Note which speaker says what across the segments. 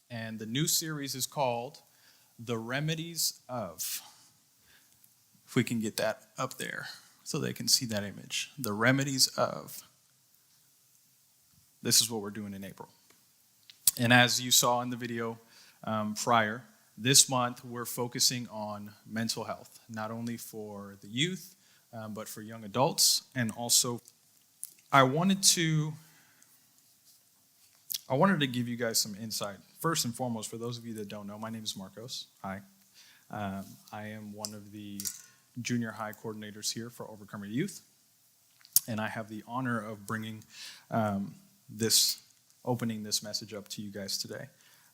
Speaker 1: and the new series is called The Remedies of. If we can get that up there so they can see that image. The Remedies of. This is what we're doing in April. And as you saw in the video prior, this month we're focusing on mental health, not only for the youth, but for young adults. And also, I wanted to give you guys some insight. First and foremost, for those of you that don't know, my name is Marcos. Hi. I am one of the junior high coordinators here for Overcomer Youth. And I have the honor of bringing opening this message up to you guys today.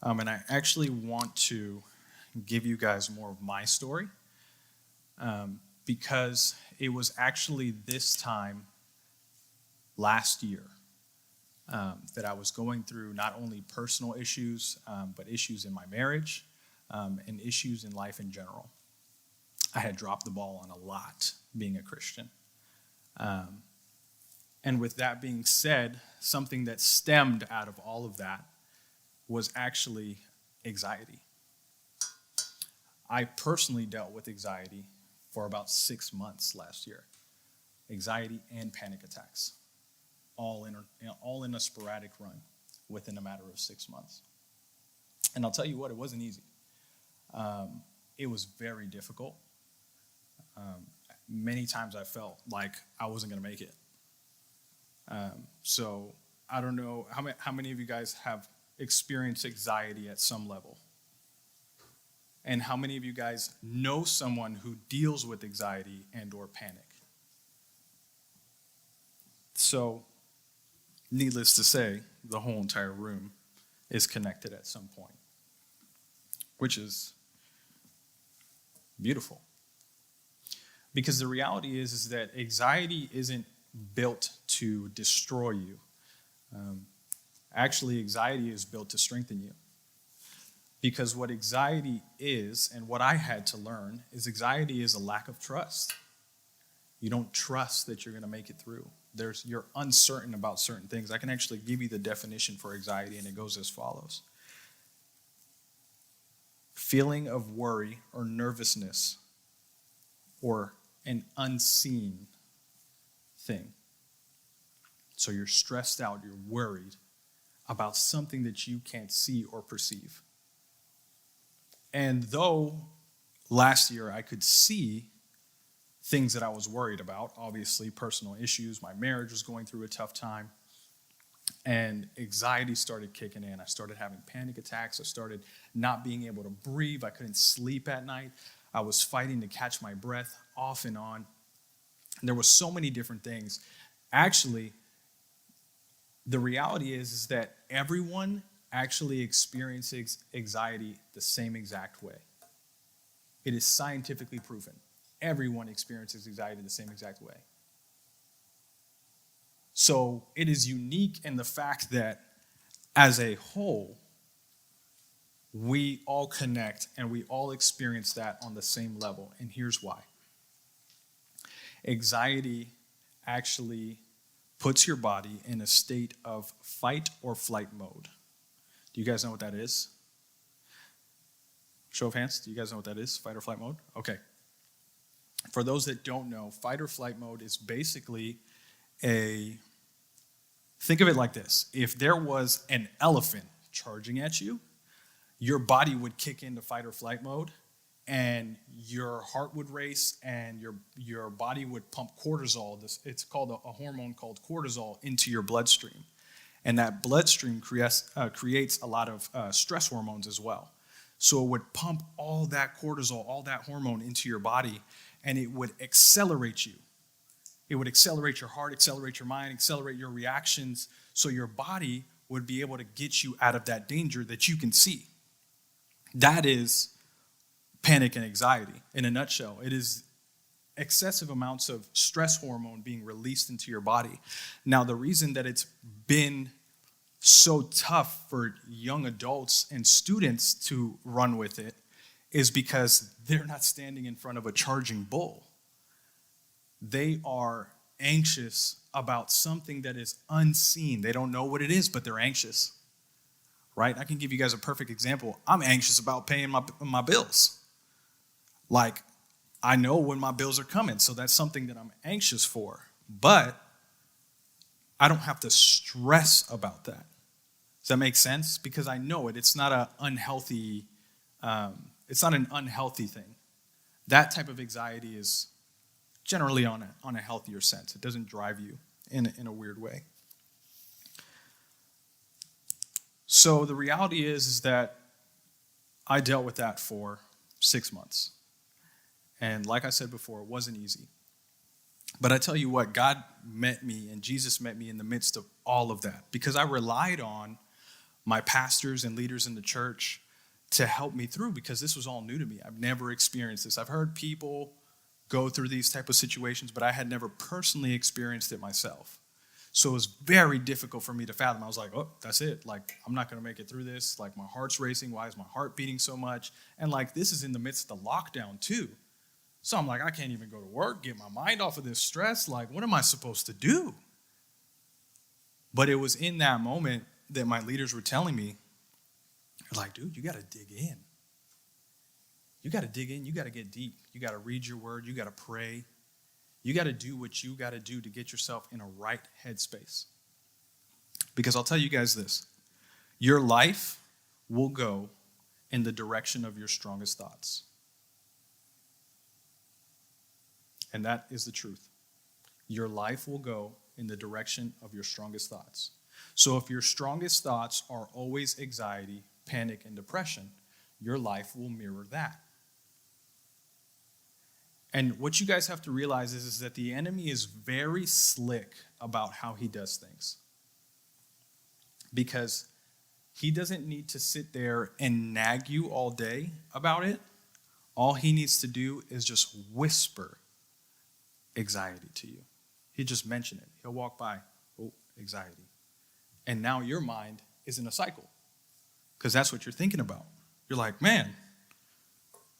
Speaker 1: And I actually want to give you guys more of my story because it was actually this time last year that I was going through not only personal issues, but issues in my marriage and issues in life in general. I had dropped the ball on a lot being a Christian. And with that being said, something that stemmed out of all of that was actually anxiety. I personally dealt with anxiety for about 6 months last year. Anxiety and panic attacks, all in a sporadic run within a matter of 6 months. And I'll tell you what, it wasn't easy. It was very difficult. Many times I felt like I wasn't going to make it. So I don't know, how many of you guys have experienced anxiety at some level? And how many of you guys know someone who deals with anxiety and or panic? So, needless to say, the whole entire room is connected at some point, which is beautiful. Because the reality is that anxiety isn't built to destroy you. Actually, anxiety is built to strengthen you. Because what anxiety is, and what I had to learn, is anxiety is a lack of trust. You don't trust that you're going to make it through. You're uncertain about certain things. I can actually give you the definition for anxiety, and it goes as follows. Feeling of worry or nervousness or an unseen thing. So you're stressed out, you're worried about something that you can't see or perceive. And though last year I could see things that I was worried about, obviously personal issues, my marriage was going through a tough time, and anxiety started kicking in. I started having panic attacks. I started not being able to breathe. I couldn't sleep at night. I was fighting to catch my breath off and on. And there were so many different things. Actually, the reality is that everyone actually experiences anxiety the same exact way. It is scientifically proven. Everyone experiences anxiety the same exact way. So it is unique in the fact that as a whole, we all connect and we all experience that on the same level. And here's why. Anxiety actually puts your body in a state of fight or flight mode. Do you guys know what that is? Show of hands, do you guys know what that is? Fight or flight mode? Okay. For those that don't know, fight or flight mode is basically think of it like this. If there was an elephant charging at you, your body would kick into fight or flight mode, and your heart would race, and your body would pump cortisol. It's called a hormone called cortisol into your bloodstream. And that bloodstream creates a lot of stress hormones as well. So it would pump all that cortisol, all that hormone into your body, and it would accelerate you. It would accelerate your heart, accelerate your mind, accelerate your reactions, so your body would be able to get you out of that danger that you can see. That is panic and anxiety in a nutshell. It is excessive amounts of stress hormone being released into your body. Now, the reason that it's been so tough for young adults and students to run with it is because they're not standing in front of a charging bull. They are anxious about something that is unseen. They don't know what it is, but they're anxious. right? I can give you guys a perfect example. I'm anxious about paying my bills. Like, I know when my bills are coming, so that's something that I'm anxious for. But I don't have to stress about that. Does that make sense? Because I know it. It's not an unhealthy. It's not an unhealthy thing. That type of anxiety is generally on a healthier sense. It doesn't drive you in a weird way. So the reality is that I dealt with that for 6 months. And like I said before, it wasn't easy. But I tell you what, God met me and Jesus met me in the midst of all of that because I relied on my pastors and leaders in the church to help me through because this was all new to me. I've never experienced this. I've heard people go through these type of situations, but I had never personally experienced it myself. So it was very difficult for me to fathom. I was like, oh, that's it. Like, I'm not going to make it through this. Like, my heart's racing. Why is my heart beating so much? And like, this is in the midst of the lockdown too. So I'm like, I can't even go to work, get my mind off of this stress. Like, what am I supposed to do? But it was in that moment that my leaders were telling me, like, dude, you got to dig in. You got to dig in. You got to get deep. You got to read your word. You got to pray. You got to do what you got to do to get yourself in a right headspace. Because I'll tell you guys this. Your life will go in the direction of your strongest thoughts. And that is the truth. Your life will go in the direction of your strongest thoughts. So if your strongest thoughts are always anxiety, panic, and depression, your life will mirror that. And what you guys have to realize is that the enemy is very slick about how he does things. Because he doesn't need to sit there and nag you all day about it. All he needs to do is just whisper anxiety to you. He'll just mention it. He'll walk by, oh, anxiety. And now your mind is in a cycle because that's what you're thinking about. You're like, man,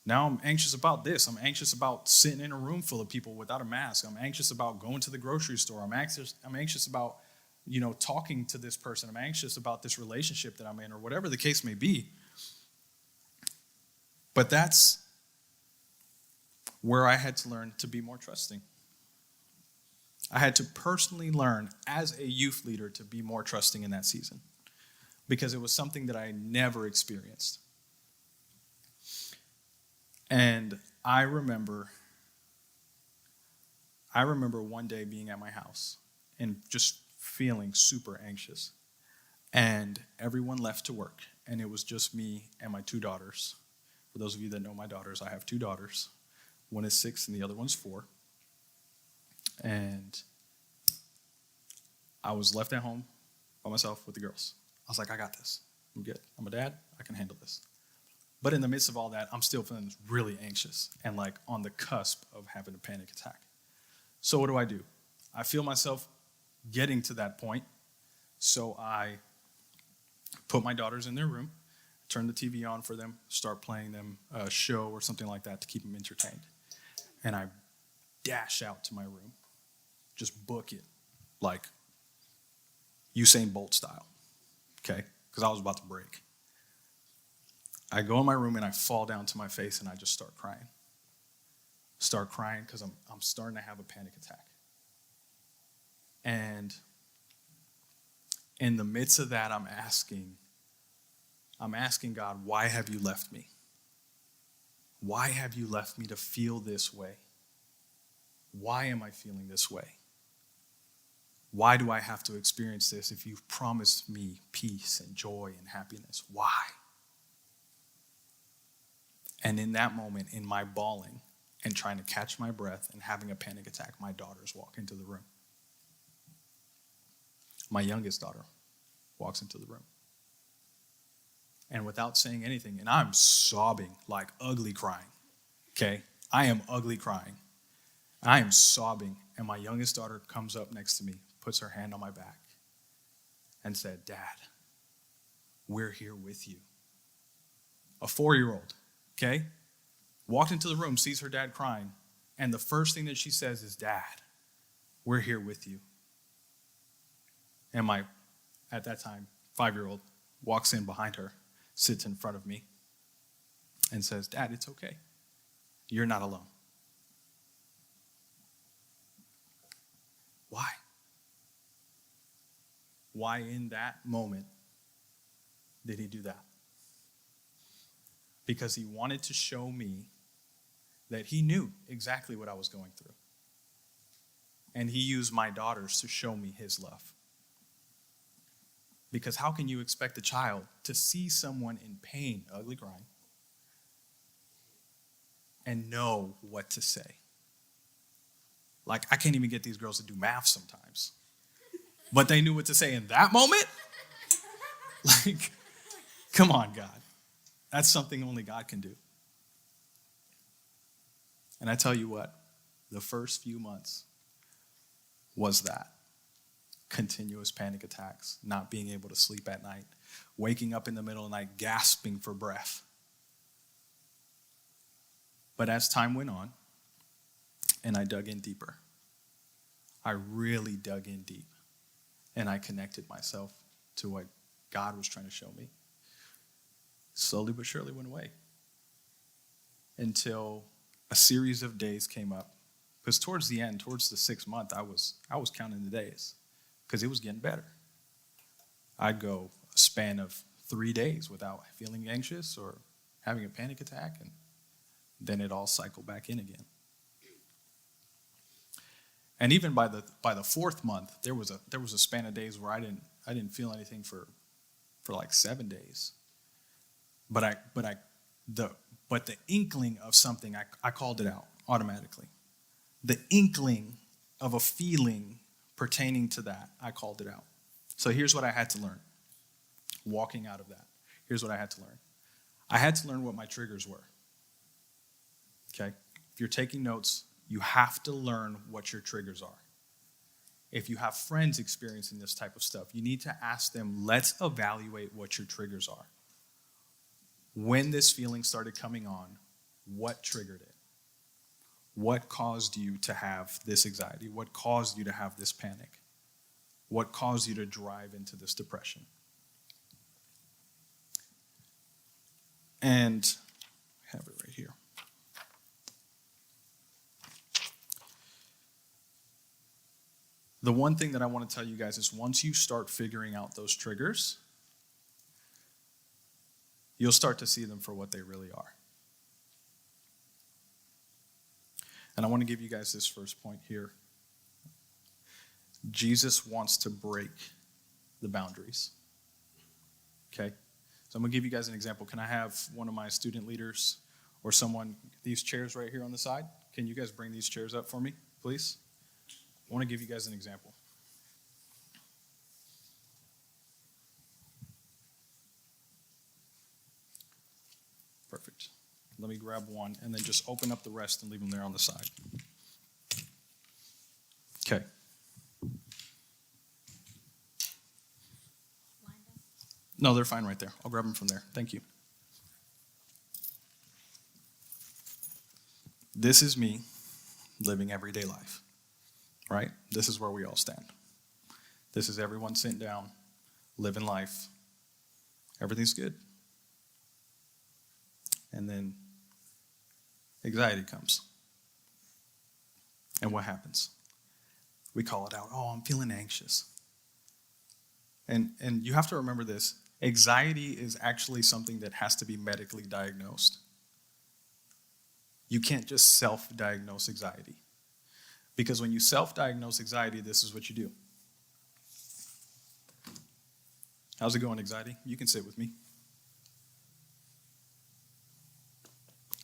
Speaker 1: now I'm anxious about this. I'm anxious about sitting in a room full of people without a mask. I'm anxious about going to the grocery store. I'm anxious about, talking to this person. I'm anxious about this relationship that I'm in or whatever the case may be. But that's where I had to learn to be more trusting. I had to personally learn as a youth leader to be more trusting in that season because it was something that I never experienced. And I remember one day being at my house and just feeling super anxious. And everyone left to work, and it was just me and my 2 daughters. For those of you that know my daughters, I have 2 daughters. One is 6 and the other one's 4. And I was left at home by myself with the girls. I was like, I got this. I'm good. I'm a dad. I can handle this. But in the midst of all that, I'm still feeling really anxious and like on the cusp of having a panic attack. So what do? I feel myself getting to that point. So I put my daughters in their room, turn the TV on for them, start playing them a show or something like that to keep them entertained. And I dash out to my room. Just book it, like Usain Bolt style, okay? Because I was about to break. I go in my room and I fall down to my face and I just start crying. Start crying because I'm starting to have a panic attack. And in the midst of that, I'm asking God, why have you left me? Why have you left me to feel this way? Why am I feeling this way? Why do I have to experience this if you've promised me peace and joy and happiness? Why? And in that moment, in my bawling and trying to catch my breath and having a panic attack, my daughters walk into the room. My youngest daughter walks into the room. And without saying anything, and I'm sobbing, like ugly crying, okay? I am ugly crying. I am sobbing, and my youngest daughter comes up next to me, puts her hand on my back, and said, Dad, we're here with you. A 4-year-old, okay? Walked into the room, sees her dad crying, and the first thing that she says is, Dad, we're here with you. And my, at that time, 5-year-old walks in behind her, sits in front of me, and says, "Dad, it's okay. You're not alone." Why? Why in that moment did he do that? Because he wanted to show me that he knew exactly what I was going through. And he used my daughters to show me his love. Because how can you expect a child to see someone in pain, ugly crying, and know what to say? Like, I can't even get these girls to do math sometimes. But they knew what to say in that moment? Like, come on, God. That's something only God can do. And I tell you what, the first few months was that. Continuous panic attacks, not being able to sleep at night, waking up in the middle of the night, gasping for breath. But as time went on, and I dug in deeper, I really dug in deep, and I connected myself to what God was trying to show me. Slowly but surely went away until a series of days came up. Because towards the end, towards the 6th month, I was counting the days because it was getting better. I'd go a span of 3 days without feeling anxious or having a panic attack, and then it all cycled back in again. And even by the 4th month, there was a span of days where I didn't feel anything for like 7 days. But the inkling of something, I called it out automatically. The inkling of a feeling pertaining to that, I called it out. So here's what I had to learn. Walking out of that, here's what I had to learn. I had to learn what my triggers were. Okay? If you're taking notes, you have to learn what your triggers are. If you have friends experiencing this type of stuff, you need to ask them, let's evaluate what your triggers are. When this feeling started coming on, what triggered it? What caused you to have this anxiety? What caused you to have this panic? What caused you to drive into this depression? And I have it right here. The one thing that I want to tell you guys is once you start figuring out those triggers, you'll start to see them for what they really are. And I want to give you guys this first point here. Jesus wants to break the boundaries. Okay? So I'm going to give you guys an example. Can I have one of my student leaders or someone, these chairs right here on the side? Can you guys bring these chairs up for me, please? I want to give you guys an example. Perfect. Let me grab one and then just open up the rest and leave them there on the side. Okay. No, they're fine right there. I'll grab them from there. Thank you. This is me living everyday life, right? This is where we all stand. This is everyone sitting down, living life. Everything's good. And then anxiety comes. And what happens? We call it out. Oh, I'm feeling anxious. And you have to remember this. Anxiety is actually something that has to be medically diagnosed. You can't just self-diagnose anxiety. Because when you self-diagnose anxiety, this is what you do. How's it going, anxiety? You can sit with me.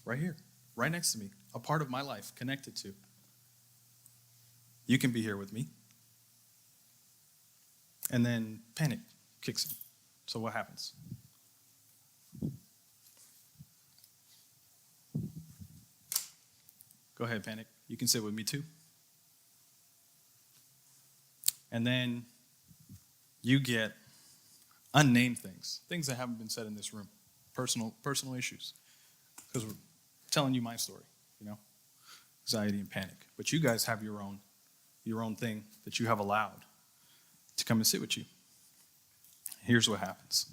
Speaker 1: Right here, right next to me, a part of my life connected to. You can be here with me. And then panic kicks in. So what happens? Go ahead, panic. You can sit with me too. And then you get unnamed things that haven't been said in this room, personal issues. Because we're telling you my story, anxiety and panic. But you guys have your own thing that you have allowed to come and sit with you. Here's what happens.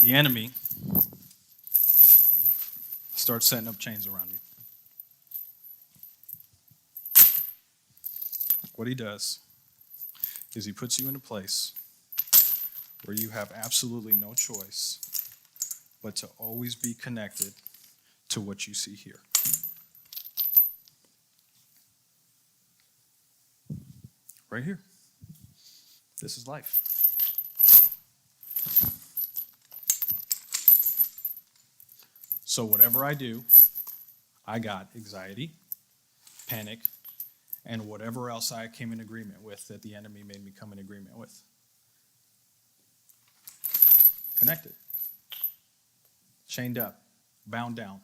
Speaker 1: the enemy starts setting up chains around you. What he does is he puts you in a place where you have absolutely no choice but to always be connected to what you see here. Right here. This is life. So whatever I do, I got anxiety, panic, and whatever else I came in agreement with that the enemy made me come in agreement with. Connected. Chained up, bound down,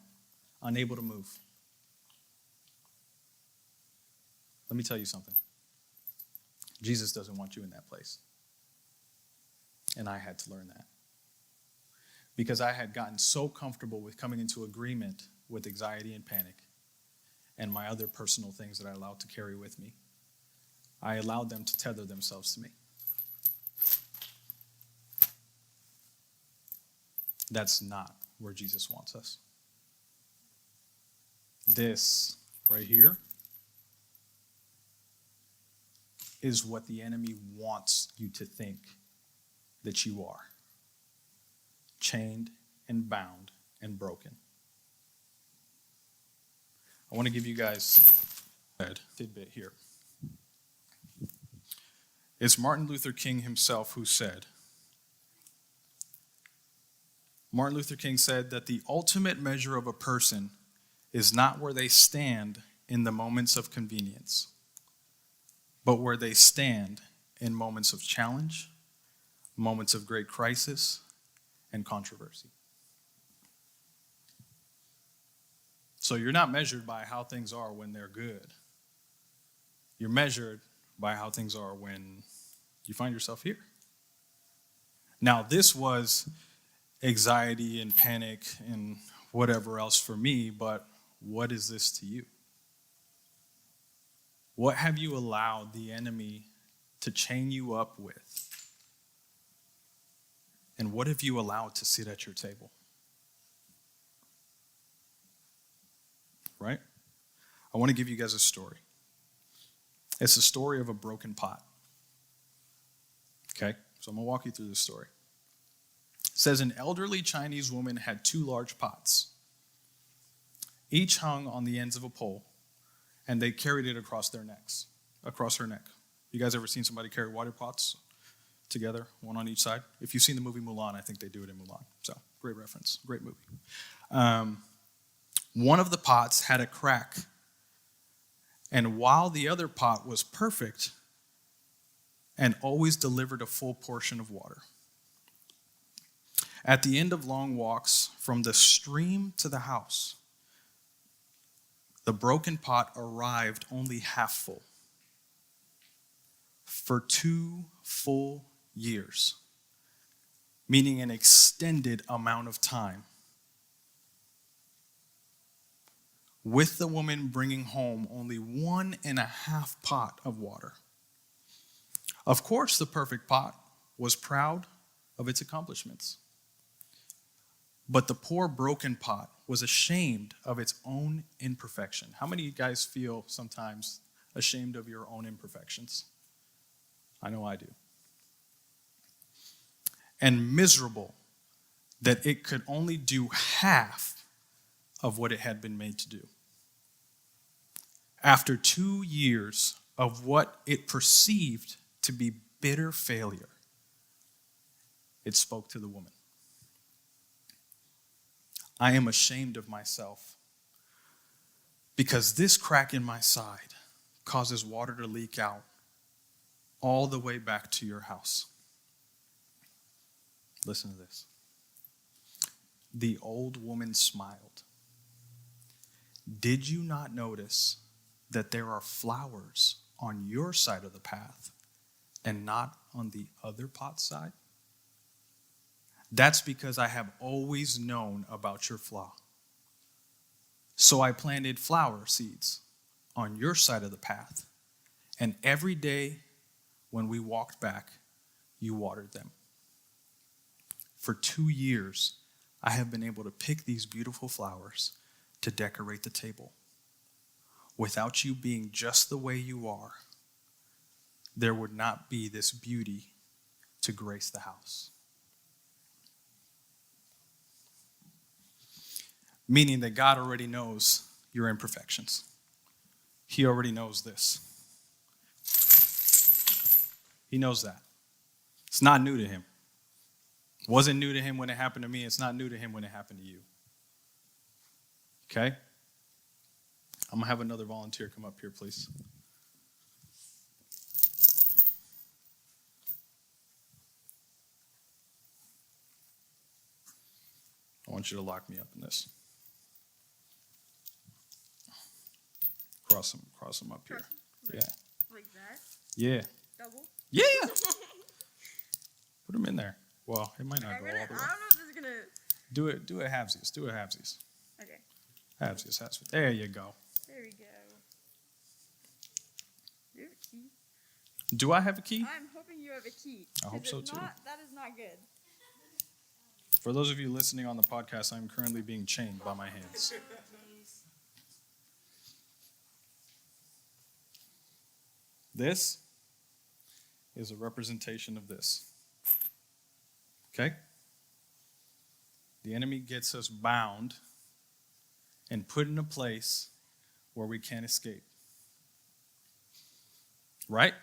Speaker 1: unable to move. Let me tell you something. Jesus doesn't want you in that place. And I had to learn that. Because I had gotten so comfortable with coming into agreement with anxiety and panic and my other personal things that I allowed to carry with me. I allowed them to tether themselves to me. That's not where Jesus wants us. This right here is what the enemy wants you to think that you are. Chained and bound and broken. I want to give you guys a tidbit here. It's Martin Luther King himself who said, Martin Luther King said that the ultimate measure of a person is not where they stand in the moments of convenience, but where they stand in moments of challenge, moments of great crisis, and controversy. So you're not measured by how things are when they're good. You're measured by how things are when you find yourself here. Now, this was anxiety and panic and whatever else for me, but what is this to you? What have you allowed the enemy to chain you up with? And what have you allowed to sit at your table? Right? I want to give you guys a story. It's the story of a broken pot. Okay? So I'm going to walk you through this story. It says an elderly Chinese woman had 2 large pots. Each hung on the ends of a pole, and they carried it across her neck. You guys ever seen somebody carry water pots together, one on each side? If you've seen the movie Mulan, I think they do it in Mulan. So, great reference, great movie. One of the pots had a crack, and while the other pot was perfect and always delivered a full portion of water. At the end of long walks from the stream to the house, the broken pot arrived only half full. For 2 full years, meaning an extended amount of time, with the woman bringing home only 1.5 pot of water. Of course, the perfect pot was proud of its accomplishments. But the poor broken pot was ashamed of its own imperfection. How many of you guys feel sometimes ashamed of your own imperfections? I know I do. And miserable that it could only do half of what it had been made to do. After 2 years of what it perceived to be bitter failure, it spoke to the woman. I am ashamed of myself because this crack in my side causes water to leak out all the way back to your house. Listen to this. The old woman smiled. Did you not notice that there are flowers on your side of the path and not on the other pot side? That's because I have always known about your flaw. So I planted flower seeds on your side of the path, and every day when we walked back, you watered them. For 2 years, I have been able to pick these beautiful flowers to decorate the table. Without you being just the way you are, there would not be this beauty to grace the house. Meaning that God already knows your imperfections. He already knows this. He knows that. It's not new to him. It wasn't new to him when it happened to me. It's not new to him when it happened to you. Okay? I'm going to have another volunteer come up here, please. I want you to lock me up in this. Cross them up here. Yeah.
Speaker 2: Like that?
Speaker 1: Yeah.
Speaker 2: Double?
Speaker 1: Yeah. Put them in there. Well, it might not go all the way.
Speaker 2: I don't know if this is gonna.
Speaker 1: Do it halvesies. Do it halvesies.
Speaker 2: Okay.
Speaker 1: Halvesies. There you go.
Speaker 2: There we go. Do you have a key?
Speaker 1: Do I have a key?
Speaker 2: I'm hoping you have a key.
Speaker 1: I hope so too.
Speaker 2: That is not good.
Speaker 1: For those of you listening on the podcast, I'm currently being chained by my hands. This is a representation of this. Okay? The enemy gets us bound and put in a place where we can't escape. Right?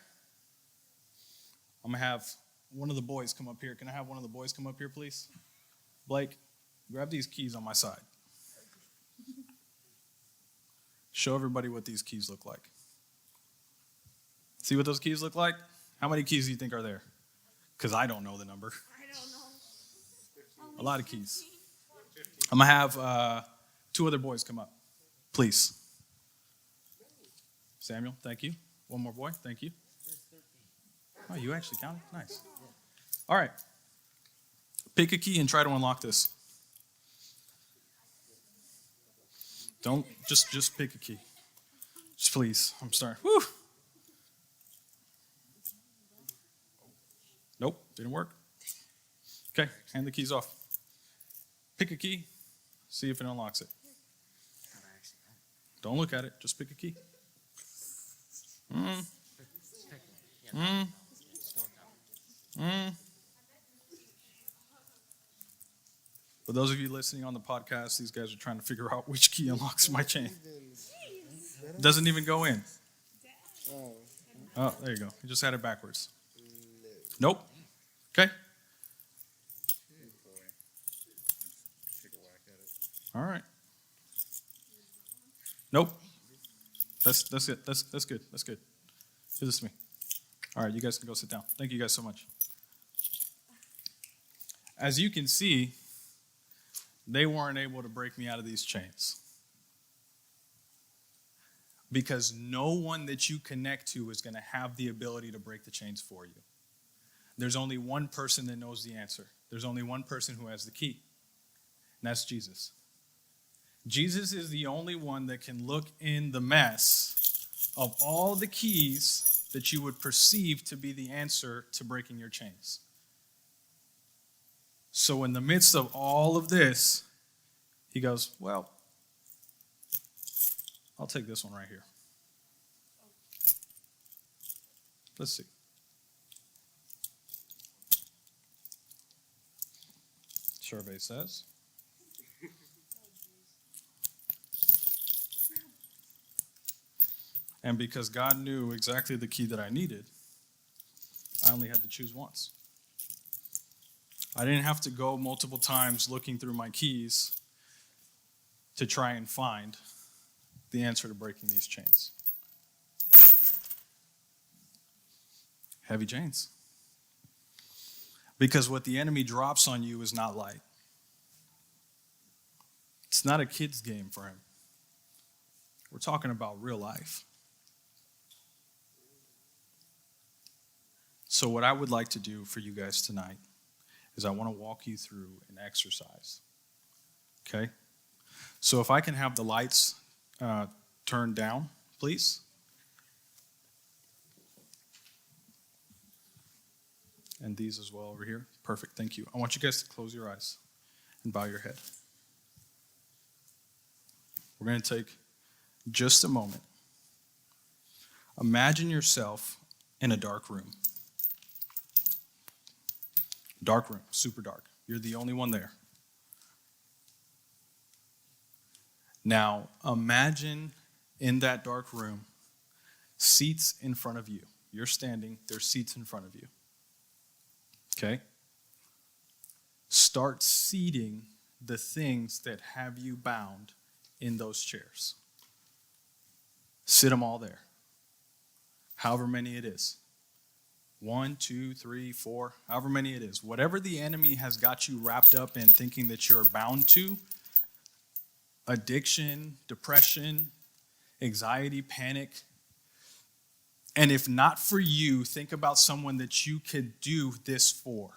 Speaker 1: I'm going to have one of the boys come up here. Can I have one of the boys come up here, please? Blake, grab these keys on my side. Show everybody what these keys look like. See what those keys look like? How many keys do you think are there? Because I don't know the number.
Speaker 2: I don't know.
Speaker 1: A lot of keys. I'm going to have 2 other boys come up. Please. Samuel, thank you. One more boy, thank you. Oh, you actually counted? Nice. All right. Pick a key and try to unlock this. Don't, just pick a key. Just please. I'm sorry. Whew. Nope, didn't work. Okay, hand the keys off. Pick a key, see if it unlocks it. Don't look at it, just pick a key. For those of you listening on the podcast, these guys are trying to figure out which key unlocks my chain. Doesn't even go in. Oh, there you go. You just had it backwards. Nope. Okay. All right. Nope. That's it. That's good. That's good. Give this to me. All right, you guys can go sit down. Thank you guys so much. As you can see, they weren't able to break me out of these chains. Because no one that you connect to is going to have the ability to break the chains for you. There's only one person that knows the answer. There's only one person who has the key. And that's Jesus. Jesus is the only one that can look in the mess of all the keys that you would perceive to be the answer to breaking your chains. So in the midst of all of this, he goes, well, I'll take this one right here. Let's see. Survey says. And because God knew exactly the key that I needed, I only had to choose once. I didn't have to go multiple times looking through my keys to try and find the answer to breaking these chains. Heavy chains. Because what the enemy drops on you is not light. It's not a kid's game for him. We're talking about real life. So what I would like to do for you guys tonight is I want to walk you through an exercise. Okay? So if I can have the lights turned down, please. And these as well over here. Perfect. Thank you. I want you guys to close your eyes and bow your head. We're going to take just a moment. Imagine yourself in a dark room. Dark room, super dark. You're the only one there. Now, imagine in that dark room, seats in front of you. You're standing, there's seats in front of you. Okay? Start seating the things that have you bound in those chairs. Sit them all there. However many it is. 1, 2, 3, 4, however many it is. Whatever the enemy has got you wrapped up in thinking that you're bound to, addiction, depression, anxiety, panic. And if not for you, think about someone that you could do this for.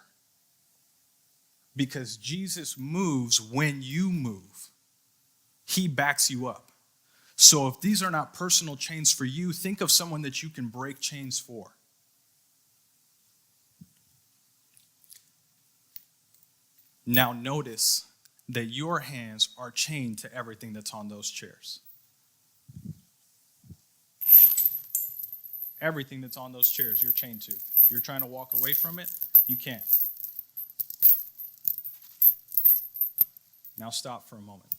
Speaker 1: Because Jesus moves when you move. He backs you up. So if these are not personal chains for you, think of someone that you can break chains for. Now notice that your hands are chained to everything that's on those chairs. Everything that's on those chairs, you're chained to. You're trying to walk away from it, you can't. Now stop for a moment.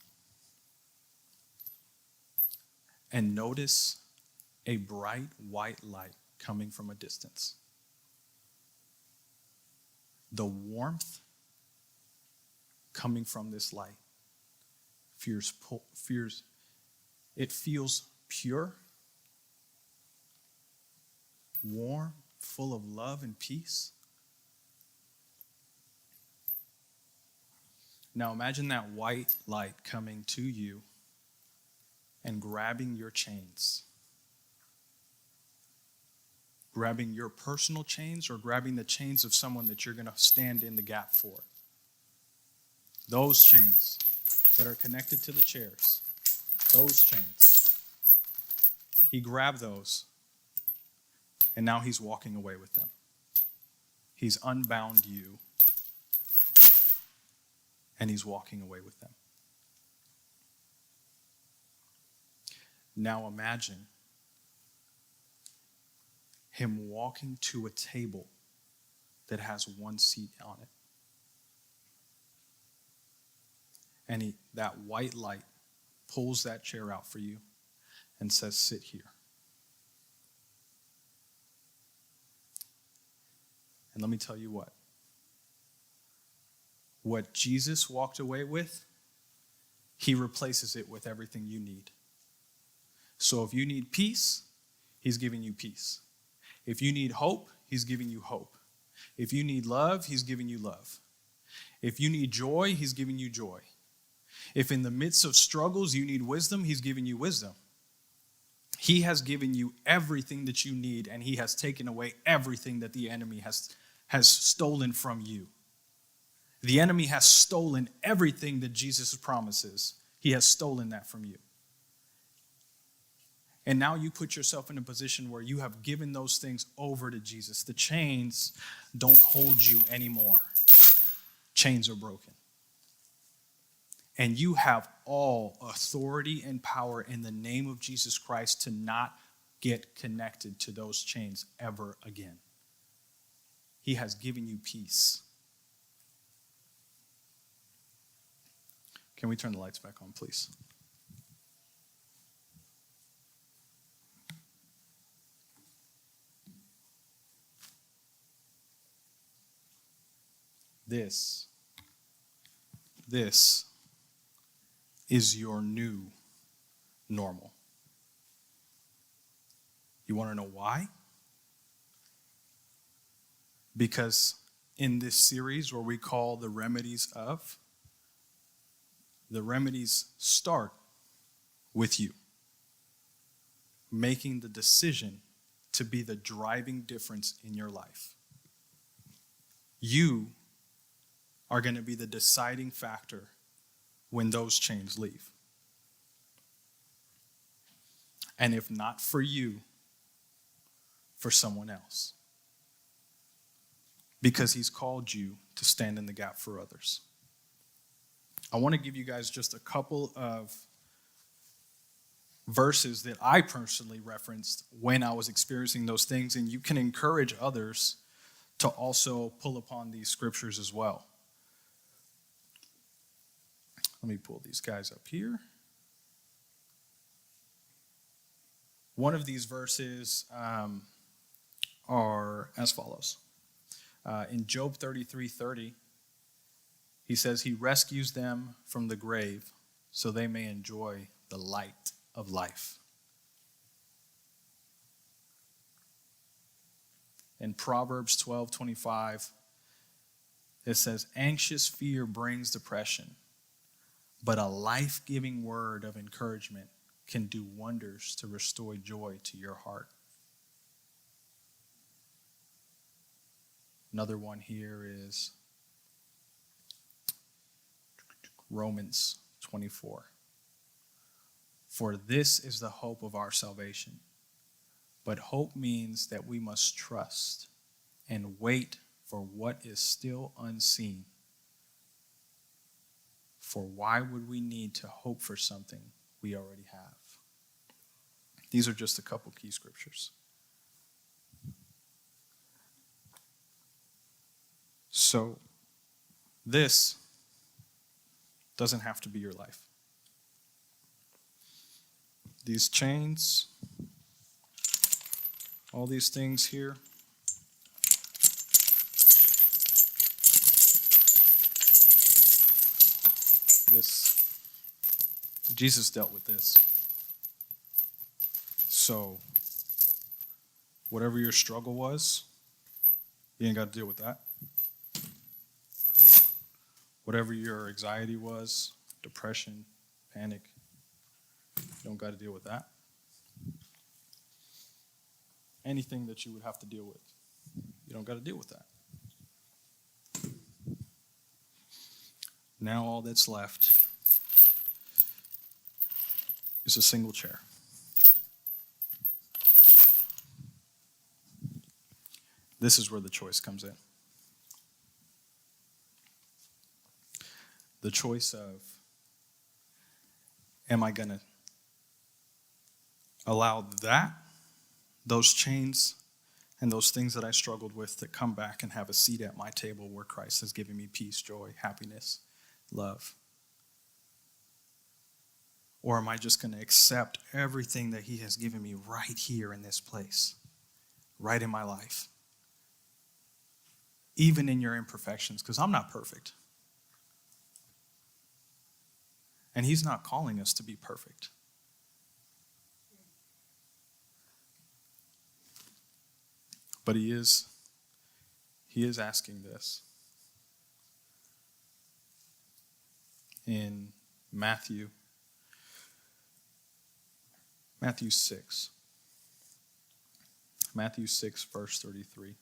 Speaker 1: And notice a bright white light coming from a distance. The warmth coming from this light it feels pure, warm, full of love and peace. Now imagine that white light coming to you and grabbing your chains. Grabbing your personal chains or grabbing the chains of someone that you're going to stand in the gap for. Those chains that are connected to the chairs. Those chains. He grabbed those, and now he's walking away with them. He's unbound you, and he's walking away with them. Now imagine him walking to a table that has one seat on it. And that white light pulls that chair out for you and says, sit here. And let me tell you what Jesus walked away with, he replaces it with everything you need. So if you need peace, he's giving you peace. If you need hope, he's giving you hope. If you need love, he's giving you love. If you need joy, he's giving you joy. If in the midst of struggles you need wisdom, he's giving you wisdom. He has given you everything that you need, and he has taken away everything that the enemy has stolen from you. The enemy has stolen everything that Jesus promises. He has stolen that from you. And now you put yourself in a position where you have given those things over to Jesus. The chains don't hold you anymore. Chains are broken. And you have all authority and power in the name of Jesus Christ to not get connected to those chains ever again. He has given you peace. Can we turn the lights back on, please? This is your new normal. You want to know why? Because in this series where we call the remedies of, the remedies start with you. Making the decision to be the driving difference in your life. You are going to be the deciding factor when those chains leave. And if not for you, for someone else. because he's called you to stand in the gap for others. I want to give you guys just a couple of verses that I personally referenced when I was experiencing those things, and you can encourage others to also pull upon these scriptures as well. Let me pull these guys up here. One of these verses are as follows. In Job 33:30, he says, he rescues them from the grave so they may enjoy the light of life. In Proverbs 12:25, it says, anxious fear brings depression, but a life-giving word of encouragement can do wonders to restore joy to your heart. Another one here is Romans 24. For this is the hope of our salvation. But hope means that we must trust and wait for what is still unseen. For why would we need to hope for something we already have? These are just a couple key scriptures. So, this doesn't have to be your life. These chains, all these things here, Jesus dealt with this. So, whatever your struggle was, you ain't got to deal with that. Whatever your anxiety was, depression, panic, you don't got to deal with that. Anything that you would have to deal with, you don't got to deal with that. Now all that's left is a single chair. This is where the choice comes in. The choice of, am I going to allow those chains and those things that I struggled with to come back and have a seat at my table where Christ has given me peace, joy, happiness, love? Or am I just going to accept everything that he has given me right here in this place, right in my life? Even in your imperfections, because I'm not perfect. And he's not calling us to be perfect. But he is asking this. In Matthew 6. Matthew 6, verse 33.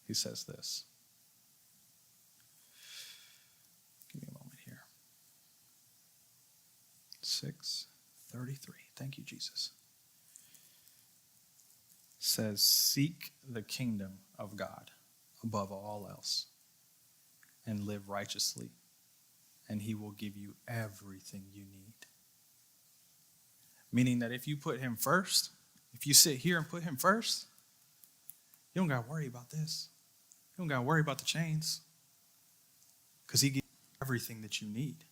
Speaker 1: He says this. Give me a moment here. 6:33. Thank you, Jesus. Says, seek the kingdom of God above all else and live righteously, and he will give you everything you need. Meaning that if you put him first, if you sit here and put him first, you don't got to worry about this. You don't got to worry about the chains, because he gives you everything that you need.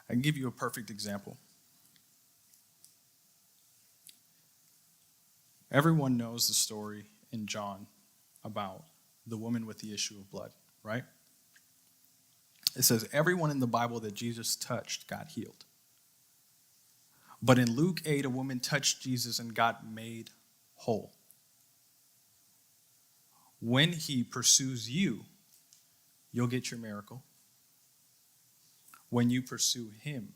Speaker 1: I can give you a perfect example. Everyone knows the story in John about the woman with the issue of blood, right? It says everyone in the Bible that Jesus touched got healed. But in Luke 8, a woman touched Jesus and got made whole. When he pursues you, you'll get your miracle. When you pursue him,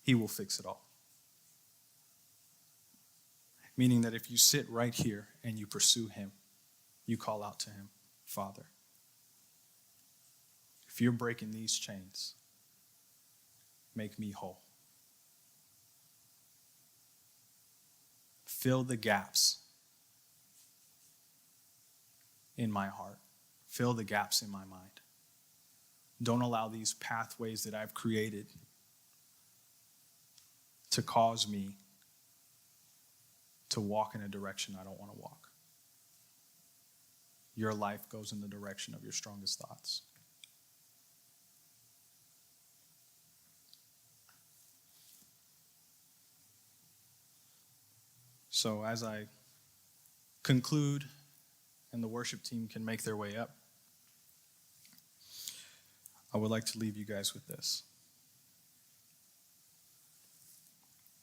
Speaker 1: he will fix it all. Meaning that if you sit right here and you pursue him, you call out to him, Father, if you're breaking these chains, make me whole. fill the gaps in my heart. Fill the gaps in my mind. Don't allow these pathways that I've created to cause me to walk in a direction I don't want to walk. Your life goes in the direction of your strongest thoughts. So as I conclude and the worship team can make their way up, I would like to leave you guys with this.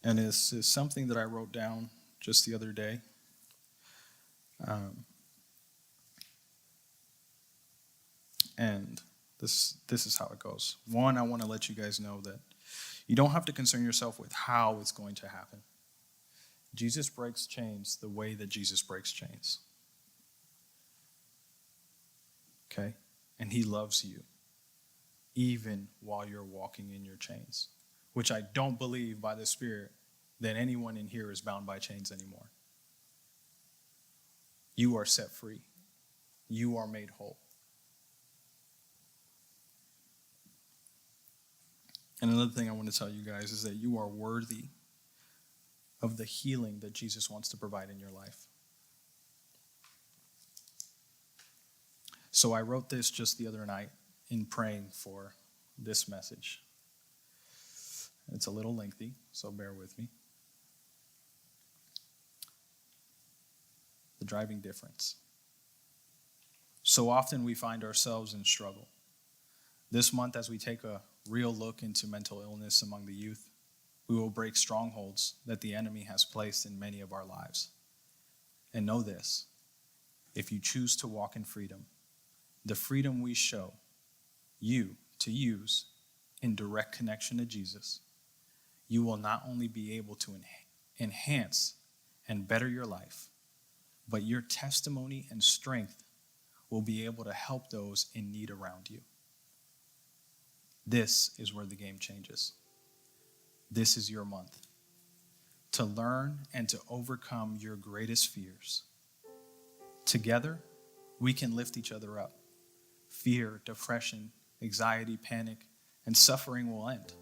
Speaker 1: And this is something that I wrote down just the other day. And this is how it goes. One, I want to let you guys know that you don't have to concern yourself with how it's going to happen. Jesus breaks chains the way that Jesus breaks chains. Okay? And he loves you, even while you're walking in your chains, which I don't believe by the Spirit that anyone in here is bound by chains anymore. You are set free. You are made whole. And another thing I want to tell you guys is that you are worthy of the healing that Jesus wants to provide in your life. So I wrote this just the other night in praying for this message. It's a little lengthy, so bear with me. The driving difference. So often we find ourselves in struggle. This month, as we take a real look into mental illness among the youth, we will break strongholds that the enemy has placed in many of our lives. And know this, if you choose to walk in freedom, the freedom we show you to use in direct connection to Jesus, you will not only be able to enhance and better your life, but your testimony and strength will be able to help those in need around you. This is where the game changes. This is your month to learn and to overcome your greatest fears. Together, we can lift each other up. Fear, depression, anxiety, panic, and suffering will end.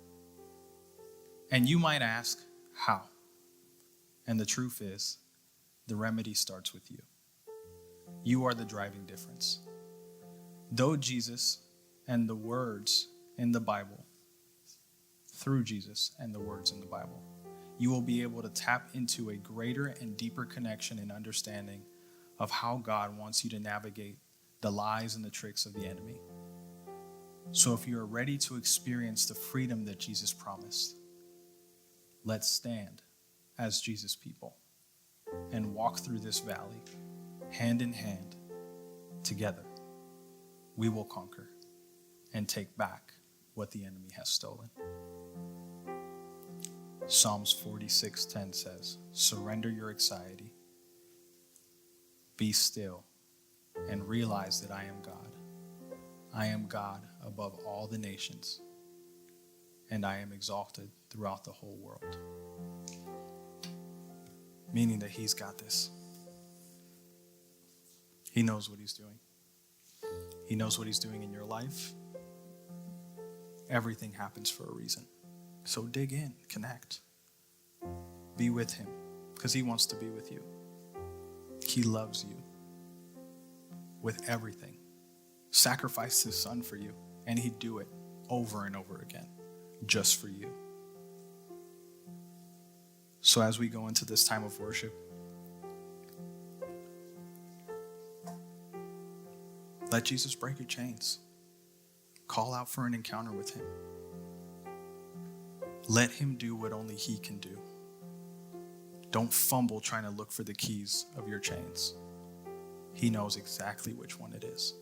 Speaker 1: And you might ask, how? And the truth is, the remedy starts with you. You are the driving difference. Though Jesus and the words in the Bible, through Jesus and the words in the Bible, you will be able to tap into a greater and deeper connection and understanding of how God wants you to navigate the lies and the tricks of the enemy. So if you are ready to experience the freedom that Jesus promised, let's stand as Jesus people and walk through this valley hand in hand together. We will conquer and take back what the enemy has stolen. Psalms 46:10 says, surrender your anxiety, be still, and realize that I am God. I am God above all the nations, and I am exalted throughout the whole world. Meaning that he's got this. He knows what he's doing. He knows what he's doing in your life. Everything happens for a reason. So dig in, connect. Be with him, because he wants to be with you. He loves you with everything. Sacrificed his son for you, and he'd do it over and over again, just for you. So as we go into this time of worship, let Jesus break your chains. Call out for an encounter with him. Let him do what only he can do. Don't fumble trying to look for the keys of your chains. He knows exactly which one it is.